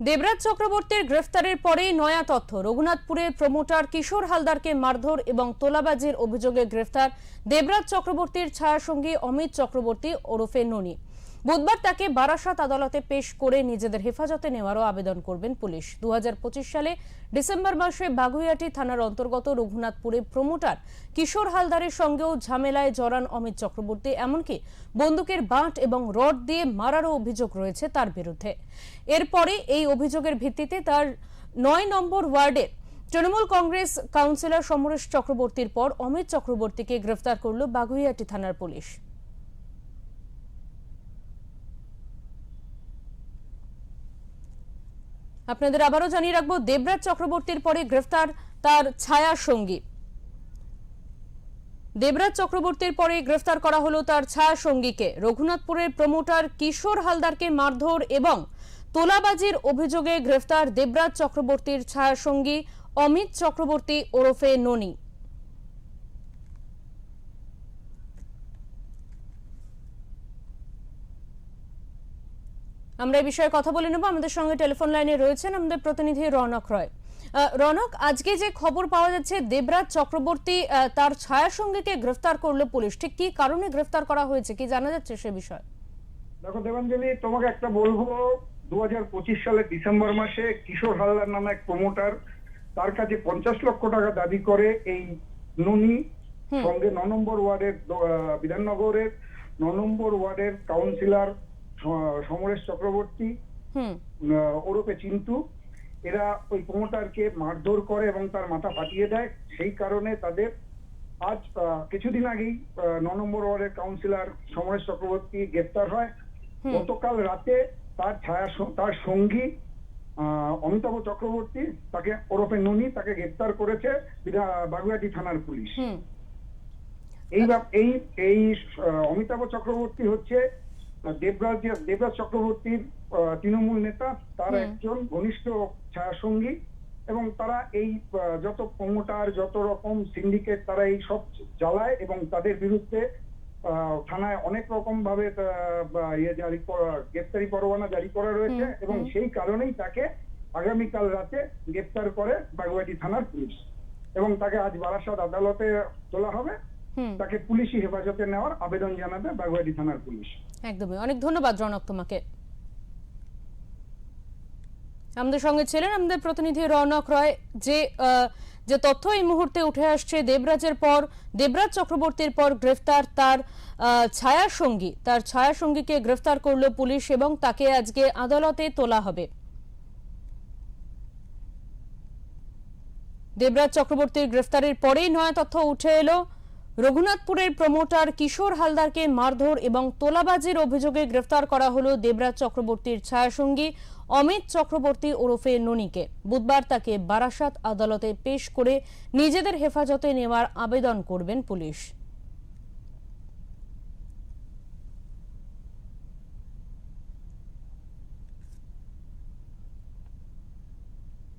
দেবরাজ চক্রবর্তীর গ্রেফতারের পরেই নয়া তথ্য। রঘুনাথপুরের প্রমোটার কিশোর হালদারকে মারধর এবং তোলাবাজির অভিযোগে গ্রেফতার দেবরাজ চক্রবর্তীর ছায়াসঙ্গী অমিত চক্রবর্তী ওরফে ননি। বুধবার তাকে বারাসাত আদালতে পেশ করে নিজেদের হেফাজতে নেওয়ারও আবেদন করবেন পুলিশ। 2025 সালে ডিসেম্বর মাসে বাগুইআটি থানার অন্তর্গত রঘুনাথপুরে প্রমোটার কিশোর হালদারের সঙ্গেও ঝামেলায় জড়ান অমিত চক্রবর্তী। এমনকি বন্দুকের বাঁট এবং রড দিয়ে মারারও অভিযোগ রয়েছে তার বিরুদ্ধে। এরপরে এই অভিযোগের ভিত্তিতে তার 9 নম্বর ওয়ার্ডের তৃণমূল কংগ্রেস কাউন্সিলর সমরেশ চক্রবর্তীর পর অমিত চক্রবর্তীকে গ্রেফতার করল বাগুইআটি থানার পুলিশ। আপনাদের আবারও জানিয়ে রাখবো, দেবরাজ চক্রবর্তীর পরে গ্রেফতার তার ছায়া সঙ্গী। দেবরাজ চক্রবর্তীর পরে গ্রেফতার করা হলো তার ছায়া সঙ্গীকে। রঘুনাথপুরের প্রমোটার কিশোর হালদারকে মারধর এবং তোলাবাজির অভিযোগে গ্রেফতার দেবরাজ চক্রবর্তীর ছায়া সঙ্গী অমিত চক্রবর্তী ওরফে ননি। আমরা এই বিষয়ে কথা বলে নেব। আমাদের সঙ্গে টেলিফোন লাইনে রয়েছেন আমাদের প্রতিনিধি রনক রয়। রনক, আজকে যে খবর পাওয়া যাচ্ছে দেবরাজ চক্রবর্তী তার ছায়া সঙ্গীকে গ্রেফতার করলো পুলিশ, ঠিক কি কারণে গ্রেফতার করা হয়েছে, কি জানা যাচ্ছে সে বিষয়ে? দেখো দেবাঞ্জলি, তোমাকে একটা বলবো, 2025 সালের ডিসেম্বর মাসে কিশোর হালদার নামে এক প্রমোটার তার কাছে 50 লক্ষ টাকা দাবি করে এই ননি সঙ্গে 9 নম্বর ওয়ার্ডের বিধাননগরের 9 নম্বর ওয়ার্ডের কাউন্সিলর সমরেশ চক্রবর্তী ওরফে চিন্তু, এরা ওই প্রমোটারকে মারধর করে এবং তার মাথা ফাটিয়ে দেয়। সেই কারণে তাদের আজ কিছুদিন আগেই 9 নম্বর ওয়ার্ডের কাউন্সিলর সমরেশ চক্রবর্তী গ্রেফতার হয়। গতকাল রাতে তার সঙ্গী অমিতাভ চক্রবর্তী, তাকে ওরফে ননি, তাকে গ্রেফতার করেছে বাগুইআটি থানার পুলিশ। এই অমিতাভ চক্রবর্তী হচ্ছে দেবরাজ চক্রবর্তীর তৃণমূল নেতা, তার একজন ঘনিষ্ঠ ছায়া সঙ্গী, এবং তারা এই যত প্রমোটার, যত রকম সিন্ডিকেট, তারা এই সব জ্বালায় এবং তাদের বিরুদ্ধে থানায় অনেক রকম ভাবে গ্রেফতারি পরোয়ানা জারি করা রয়েছে এবং সেই কারণেই তাকে আগামীকাল রাতে গ্রেফতার করে বাগুইআটি থানার পুলিশ এবং তাকে আজ বারাসাত আদালতে তোলা হবে। তাকে পুলিশি হেফাজতে নেওয়ার আবেদন জানাবে বাগুইআটি থানার পুলিশ। একদমই, অনেক ধন্যবাদ রনক তোমাকে। আমাদের সঙ্গে ছিলেন আমাদের প্রতিনিধি রনক রয়। যে তথ্য এই মুহূর্তে উঠে আসছে, দেবরাজ চক্রবর্তীর পর গ্রেফতার তার ছায়া সঙ্গীকে গ্রেফতার করলো পুলিশ এবং তাকে আজকে আদালতে তোলা হবে। দেবরাজ চক্রবর্তীর গ্রেফতারের পরেই নয়া তথ্য উঠে এলো। রঘুনাথপুরের প্রমোটার কিশোর হালদারকে মারধর এবং তোলাবাজির অভিযোগে গ্রেফতার করা হলো দেবরাজ চক্রবর্তীর ছায়াসঙ্গী অমিত চক্রবর্তী ওরফে ননিকে। বুধবার তাকে বারাসাত আদালতে পেশ করে নিজেদের হেফাজতে নেওয়ার আবেদন করবেন পুলিশ।